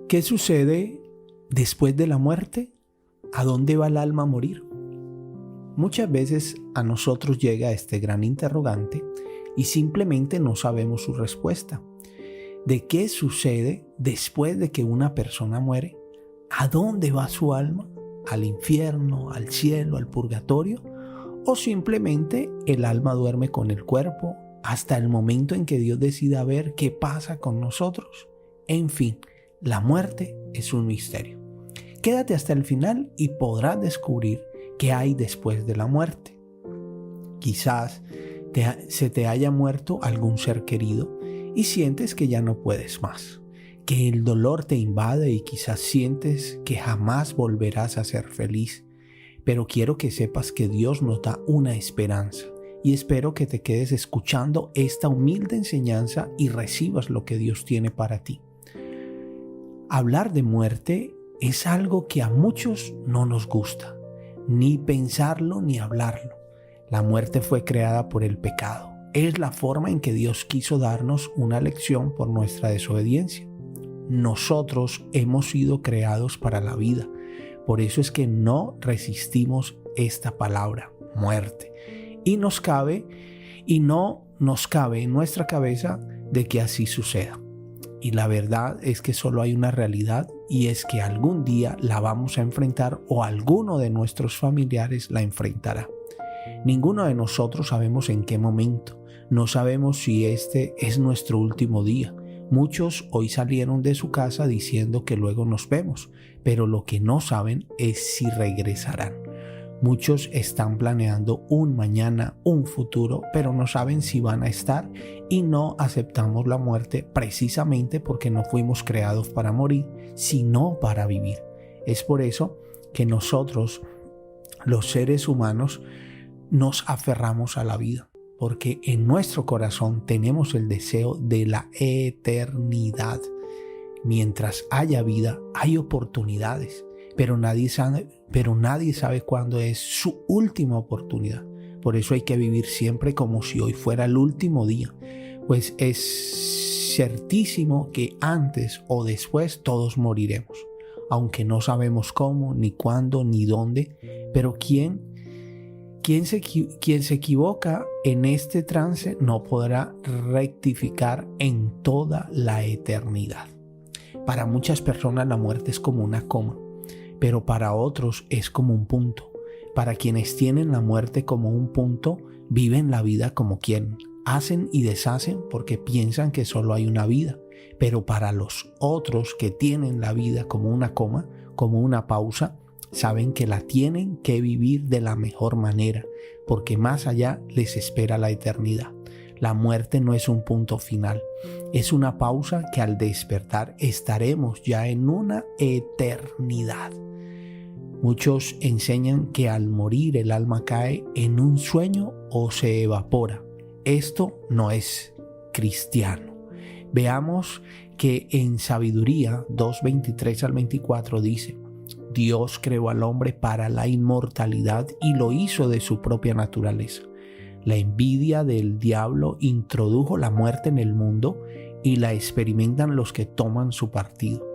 ¿Qué sucede después de la muerte? ¿A dónde va el alma a morir? Muchas veces a nosotros llega este gran interrogante y simplemente no sabemos su respuesta. ¿De qué sucede después de que una persona muere? ¿A dónde va su alma? ¿Al infierno, al cielo, al purgatorio? ¿O simplemente el alma duerme con el cuerpo hasta el momento en que Dios decida ver qué pasa con nosotros? En fin, la muerte es un misterio. Quédate hasta el final y podrás descubrir qué hay después de la muerte. Quizás se te haya muerto algún ser querido y sientes que ya no puedes más, que el dolor te invade y quizás sientes que jamás volverás a ser feliz. Pero quiero que sepas que Dios nos da una esperanza y espero que te quedes escuchando esta humilde enseñanza y recibas lo que Dios tiene para ti. Hablar de muerte es algo que a muchos no nos gusta, ni pensarlo ni hablarlo. La muerte fue creada por el pecado. Es la forma en que Dios quiso darnos una lección por nuestra desobediencia. Nosotros hemos sido creados para la vida. Por eso es que no resistimos esta palabra, muerte. Y no nos cabe en nuestra cabeza de que así suceda. Y la verdad es que solo hay una realidad y es que algún día la vamos a enfrentar o alguno de nuestros familiares la enfrentará. Ninguno de nosotros sabemos en qué momento. No sabemos si este es nuestro último día. Muchos hoy salieron de su casa diciendo que luego nos vemos, pero lo que no saben es si regresarán. Muchos están planeando un mañana, un futuro, pero no saben si van a estar y no aceptamos la muerte precisamente porque no fuimos creados para morir, sino para vivir. Es por eso que nosotros, los seres humanos, nos aferramos a la vida, porque en nuestro corazón tenemos el deseo de la eternidad. Mientras haya vida, hay oportunidades, pero nadie sabe cuándo es su última oportunidad. Por eso hay que vivir siempre como si hoy fuera el último día, pues es certísimo que antes o después todos moriremos, aunque no sabemos cómo, ni cuándo, ni dónde, pero quien se equivoca en este trance no podrá rectificar en toda la eternidad. Para muchas personas la muerte es como una coma, pero para otros es como un punto. Para quienes tienen la muerte como un punto, viven la vida como quieren. Hacen y deshacen porque piensan que solo hay una vida. Pero para los otros que tienen la vida como una coma, como una pausa, saben que la tienen que vivir de la mejor manera, porque más allá les espera la eternidad. La muerte no es un punto final, es una pausa que al despertar estaremos ya en una eternidad. Muchos enseñan que al morir el alma cae en un sueño o se evapora. Esto no es cristiano. Veamos que en Sabiduría 2:23 al 24 dice: Dios creó al hombre para la inmortalidad y lo hizo de su propia naturaleza. La envidia del diablo introdujo la muerte en el mundo y la experimentan los que toman su partido.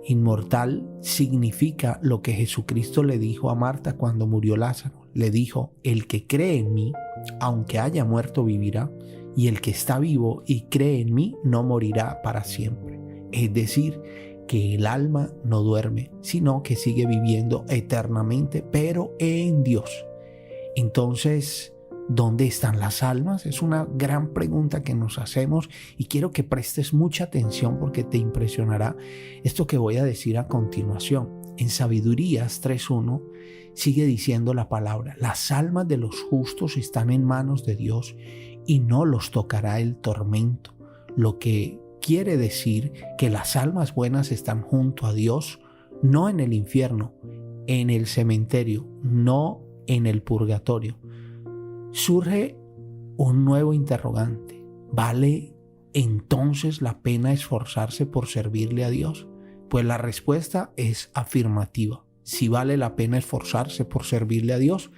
Inmortal significa lo que Jesucristo le dijo a Marta cuando murió Lázaro. Le dijo: el que cree en mí, aunque haya muerto, vivirá, y el que está vivo y cree en mí no morirá para siempre. Es decir, que el alma no duerme, sino que sigue viviendo eternamente, pero en Dios. Entonces, ¿dónde están las almas? Es una gran pregunta que nos hacemos y quiero que prestes mucha atención porque te impresionará esto que voy a decir a continuación. En Sabidurías 3:1 sigue diciendo la palabra: las almas de los justos están en manos de Dios y no los tocará el tormento. Lo que quiere decir que las almas buenas están junto a Dios, no en el infierno, en el cementerio, no en el purgatorio. Surge un nuevo interrogante: ¿vale entonces la pena esforzarse por servirle a Dios? Pues la respuesta es afirmativa. Sí vale la pena esforzarse por servirle a Dios,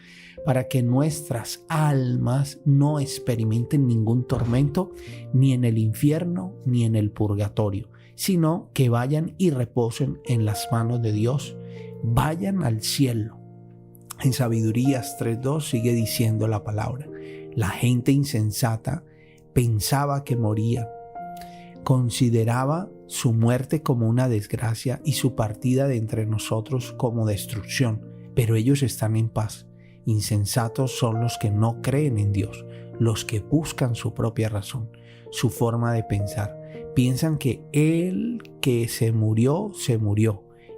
para que nuestras almas no experimenten ningún tormento, ni en el infierno, ni en el purgatorio, sino que vayan y reposen en las manos de Dios, vayan al cielo. En Sabidurías 3:2 sigue diciendo la palabra: la gente insensata pensaba que moría, consideraba su muerte como una desgracia y su partida de entre nosotros como destrucción, pero ellos están en paz. Insensatos son los que no creen en Dios, los que buscan su propia razón, su forma de pensar. Piensan que el que se murió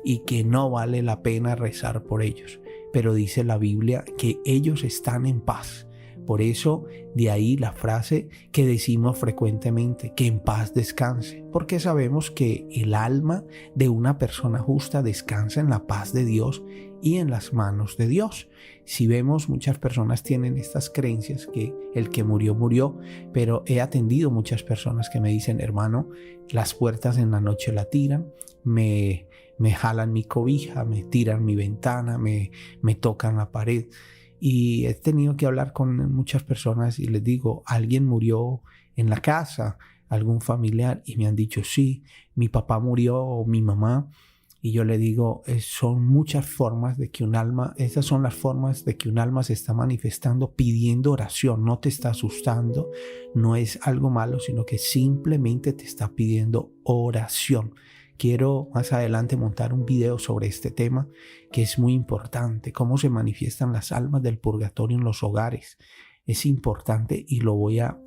y que no vale la pena rezar por ellos. Pero dice la Biblia que ellos están en paz. Por eso, de ahí la frase que decimos frecuentemente, que en paz descanse, porque sabemos que el alma de una persona justa descansa en la paz de Dios y en las manos de Dios. Si vemos, muchas personas tienen estas creencias que el que murió, murió, pero he atendido muchas personas que me dicen: hermano, las puertas en la noche la tiran, me jalan mi cobija, me tiran mi ventana, me tocan la pared. Y he tenido que hablar con muchas personas y les digo: ¿alguien murió en la casa? ¿Algún familiar? Y me han dicho: sí, mi papá murió o mi mamá. Y yo le digo, son muchas formas de que un alma, esas son las formas de que un alma se está manifestando pidiendo oración. No te está asustando, no es algo malo, sino que simplemente te está pidiendo oración. Quiero más adelante montar un video sobre este tema que es muy importante, cómo se manifiestan las almas del purgatorio en los hogares. Es importante y lo voy a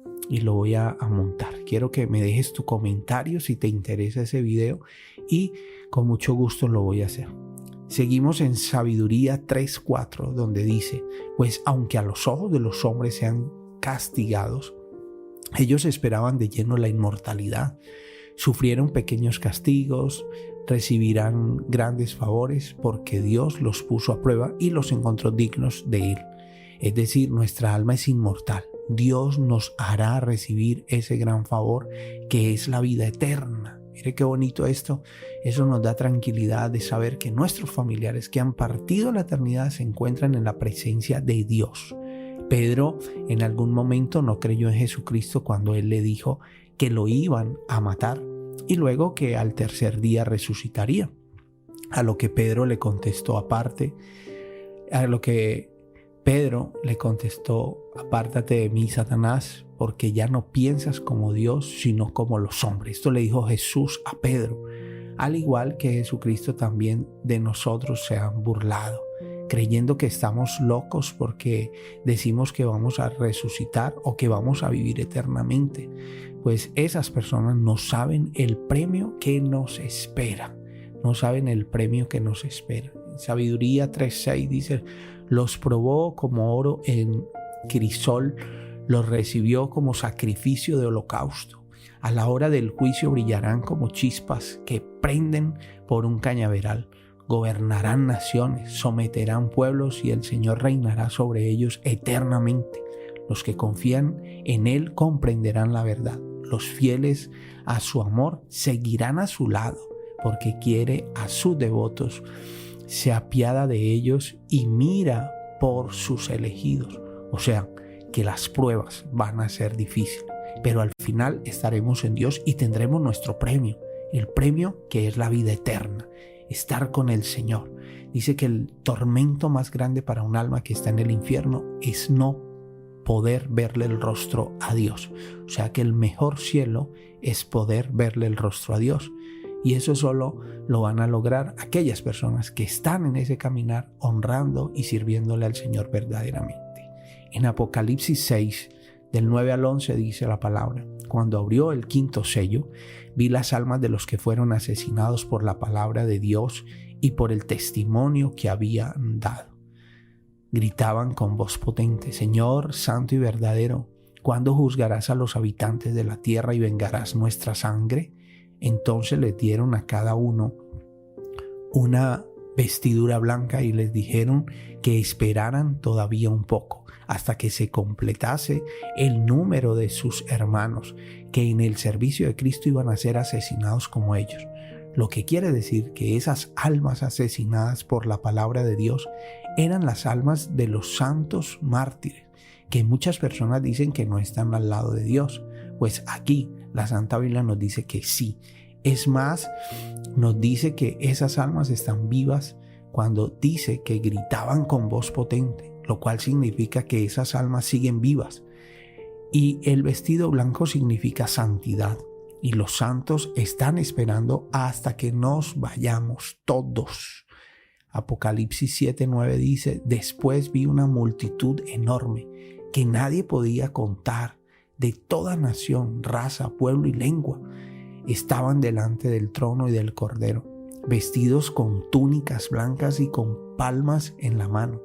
montar. Quiero que me dejes tu comentario si te interesa ese video y con mucho gusto lo voy a hacer. Seguimos en Sabiduría 3:4, donde dice: pues aunque a los ojos de los hombres sean castigados, ellos esperaban de lleno la inmortalidad. Sufrieron pequeños castigos, recibirán grandes favores porque Dios los puso a prueba y los encontró dignos de Él. Es decir, nuestra alma es inmortal. Dios nos hará recibir ese gran favor que es la vida eterna. Mire qué bonito esto. Eso nos da tranquilidad de saber que nuestros familiares que han partido a la eternidad se encuentran en la presencia de Dios. Pedro en algún momento no creyó en Jesucristo cuando Él le dijo que lo iban a matar y luego que al tercer día resucitaría. A lo que Pedro le contestó aparte, apártate de mí, Satanás, porque ya no piensas como Dios, sino como los hombres. Esto le dijo Jesús a Pedro. Al igual que Jesucristo también de nosotros se han burlado, creyendo que estamos locos porque decimos que vamos a resucitar o que vamos a vivir eternamente. Pues esas personas no saben el premio que nos espera. No saben el premio que nos espera. En Sabiduría 3:6 dice: los probó como oro en crisol, los recibió como sacrificio de holocausto. A la hora del juicio brillarán como chispas que prenden por un cañaveral. Gobernarán naciones, someterán pueblos y el Señor reinará sobre ellos eternamente. Los que confían en Él comprenderán la verdad. Los fieles a su amor seguirán a su lado, porque quiere a sus devotos. Se apiada de ellos y mira por sus elegidos. O sea, que las pruebas van a ser difíciles, pero al final estaremos en Dios y tendremos nuestro premio. El premio que es la vida eterna, estar con el Señor. Dice que el tormento más grande para un alma que está en el infierno es no poder verle el rostro a Dios. O sea que el mejor cielo es poder verle el rostro a Dios. Y eso solo lo van a lograr aquellas personas que están en ese caminar honrando y sirviéndole al Señor verdaderamente. En Apocalipsis 6, del 9 al 11 dice la palabra: cuando abrió el quinto sello, vi las almas de los que fueron asesinados por la palabra de Dios y por el testimonio que habían dado. Gritaban con voz potente: Señor, santo y verdadero, ¿cuándo juzgarás a los habitantes de la tierra y vengarás nuestra sangre? Entonces les dieron a cada uno una vestidura blanca y les dijeron que esperaran todavía un poco hasta que se completase el número de sus hermanos que en el servicio de Cristo iban a ser asesinados como ellos. Lo que quiere decir que esas almas asesinadas por la palabra de Dios eran las almas de los santos mártires, que muchas personas dicen que no están al lado de Dios. Pues aquí la Santa Biblia nos dice que sí. Es más, nos dice que esas almas están vivas cuando dice que gritaban con voz potente, lo cual significa que esas almas siguen vivas. Y el vestido blanco significa santidad. Y los santos están esperando hasta que nos vayamos todos. Apocalipsis 7:9 dice: después vi una multitud enorme que nadie podía contar, de toda nación, raza, pueblo y lengua. Estaban delante del trono y del Cordero, vestidos con túnicas blancas y con palmas en la mano.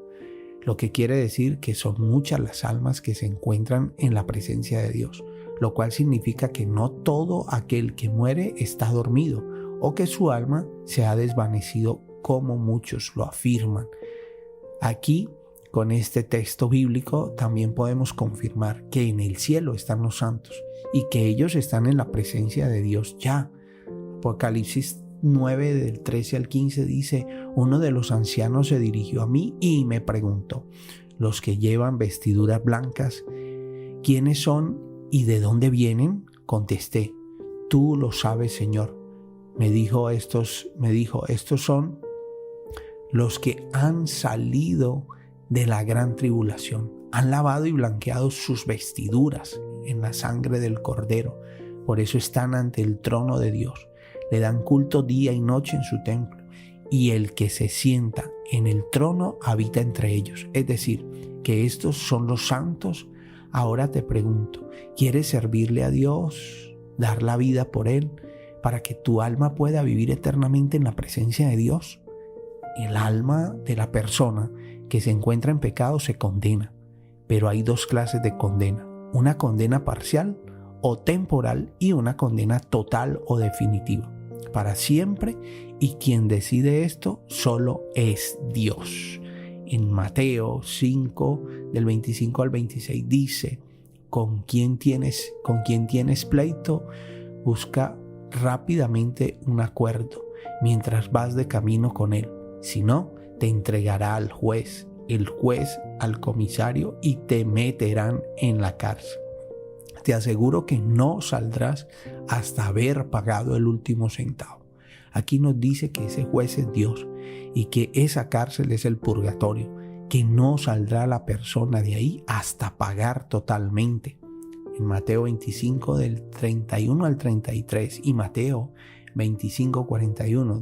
Lo que quiere decir que son muchas las almas que se encuentran en la presencia de Dios, lo cual significa que no todo aquel que muere está dormido o que su alma se ha desvanecido como muchos lo afirman. Aquí, con este texto bíblico, también podemos confirmar que en el cielo están los santos y que ellos están en la presencia de Dios ya. Apocalipsis 9 del 13 al 15 dice: uno de los ancianos se dirigió a mí y me preguntó: los que llevan vestiduras blancas, ¿quiénes son y de dónde vienen? Contesté: tú lo sabes, Señor. Me dijo, estos son los que han salido de la gran tribulación. Han lavado y blanqueado sus vestiduras en la sangre del Cordero. Por eso están ante el trono de Dios. Le dan culto día y noche en su templo. Y el que se sienta en el trono habita entre ellos. Es decir, que estos son los santos. Ahora te pregunto, ¿quieres servirle a Dios? ¿Dar la vida por Él? Para que tu alma pueda vivir eternamente en la presencia de Dios. El alma de la persona que se encuentra en pecado se condena. Pero hay dos clases de condena. Una condena parcial o temporal y una condena total o definitiva, para siempre, y quien decide esto solo es Dios. En Mateo 5, del 25 al 26 dice: con quien tienes pleito, busca rápidamente un acuerdo mientras vas de camino con él. Si no, te entregará al juez, el juez al comisario y te meterán en la cárcel. Te aseguro que no saldrás hasta haber pagado el último centavo. Aquí nos dice que ese juez es Dios y que esa cárcel es el purgatorio, que no saldrá la persona de ahí hasta pagar totalmente. En Mateo 25 del 31 al 33 y Mateo 25, 41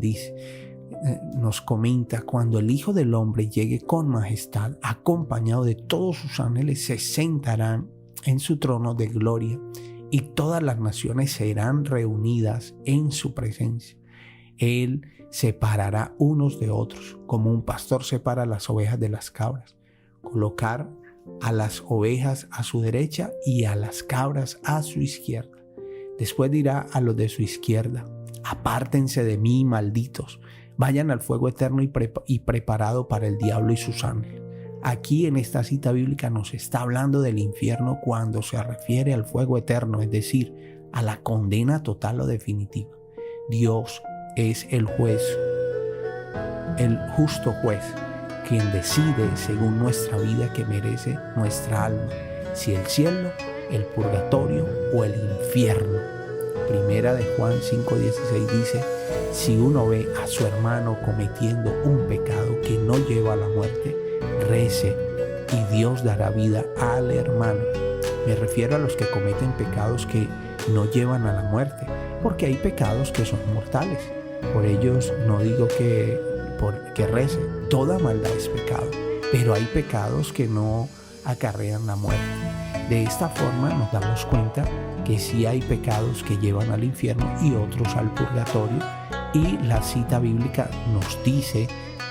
nos comenta: cuando el Hijo del Hombre llegue con majestad, acompañado de todos sus ángeles, se sentarán en su trono de gloria y todas las naciones serán reunidas en su presencia. Él separará unos de otros, como un pastor separa las ovejas de las cabras. Colocar a las ovejas a su derecha y a las cabras a su izquierda. Después dirá a los de su izquierda: apártense de mí, malditos, vayan al fuego eterno y preparado para el diablo y sus ángeles. Aquí en esta cita bíblica nos está hablando del infierno cuando se refiere al fuego eterno, es decir, a la condena total o definitiva. Dios es el juez, el justo juez, quien decide según nuestra vida que merece nuestra alma, si el cielo, el purgatorio o el infierno. Primera de Juan 5:16 dice: si uno ve a su hermano cometiendo un pecado que no lleva a la muerte, rece y Dios dará vida al hermano. Me refiero a los que cometen pecados que no llevan a la muerte, porque hay pecados que son mortales. Por ellos no digo que rece, toda maldad es pecado, pero hay pecados que no acarrean la muerte. De esta forma nos damos cuenta que sí hay pecados que llevan al infierno y otros al purgatorio, y la cita bíblica nos dice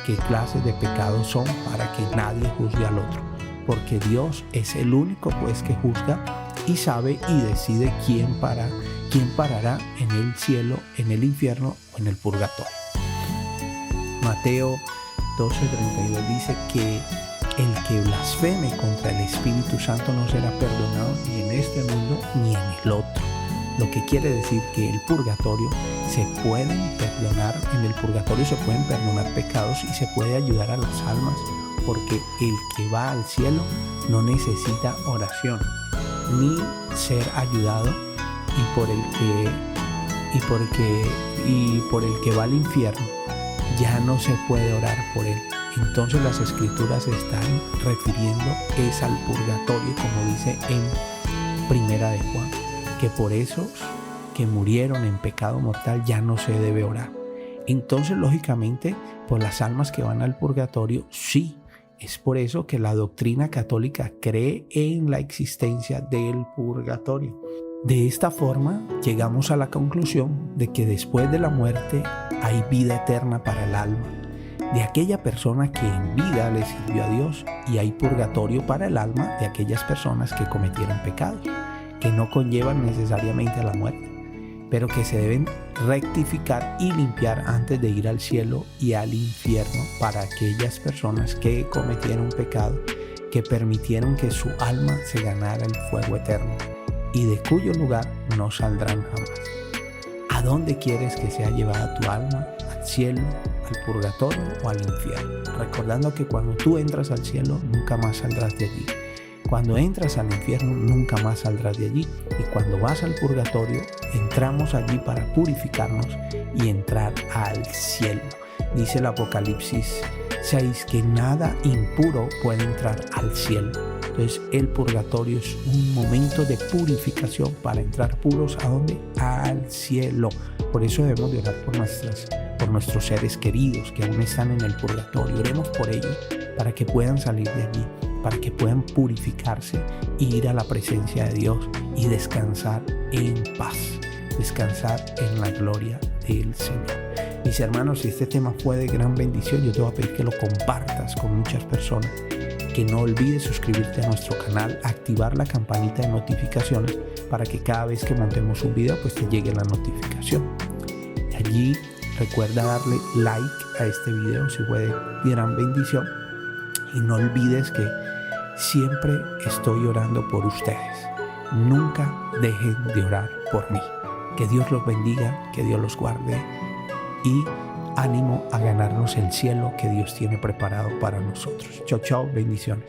qué clases de pecados son para que nadie juzgue al otro, porque Dios es el único juez que juzga y sabe y decide quién parará en el cielo, en el infierno o en el purgatorio. Mateo 12:32 dice que el que blasfeme contra el Espíritu Santo no será perdonado ni en este mundo ni en el otro. Lo que quiere decir que el purgatorio se pueden perdonar, en el purgatorio se pueden perdonar pecados y se puede ayudar a las almas, porque el que va al cielo no necesita oración ni ser ayudado, y por el que va al infierno ya no se puede orar por él. Entonces las escrituras están refiriendo es al purgatorio, como dice en Primera de Juan, que por esos que murieron en pecado mortal ya no se debe orar. Entonces, lógicamente, por las almas que van al purgatorio, sí. Es por eso que la doctrina católica cree en la existencia del purgatorio. De esta forma, llegamos a la conclusión de que después de la muerte hay vida eterna para el alma de aquella persona que en vida le sirvió a Dios, y hay purgatorio para el alma de aquellas personas que cometieron pecados, que no conllevan necesariamente a la muerte, pero que se deben rectificar y limpiar antes de ir al cielo y al infierno, para aquellas personas que cometieron pecado, que permitieron que su alma se ganara el fuego eterno y de cuyo lugar no saldrán jamás. ¿A dónde quieres que sea llevada tu alma? ¿Al cielo, al purgatorio o al infierno? Recordando que cuando tú entras al cielo nunca más saldrás de allí. Cuando entras al infierno nunca más saldrás de allí, y cuando vas al purgatorio entramos allí para purificarnos y entrar al cielo. Dice el Apocalipsis 6 que nada impuro puede entrar al cielo. Entonces el purgatorio es un momento de purificación para entrar puros ¿a dónde? Al cielo. Por eso debemos de orar por nuestros seres queridos que aún están en el purgatorio. Oremos por ellos para que puedan salir de allí, para que puedan purificarse e ir a la presencia de Dios y descansar en paz, descansar en la gloria del Señor. Mis hermanos, si este tema fue de gran bendición, yo te voy a pedir que lo compartas con muchas personas, que no olvides suscribirte a nuestro canal, activar la campanita de notificaciones para que cada vez que montemos un video pues te llegue la notificación. Y allí recuerda darle like a este video si fue de gran bendición, y no olvides que siempre estoy orando por ustedes. Nunca dejen de orar por mí. Que Dios los bendiga, que Dios los guarde, y ánimo a ganarnos el cielo que Dios tiene preparado para nosotros. Chao, chao, bendiciones.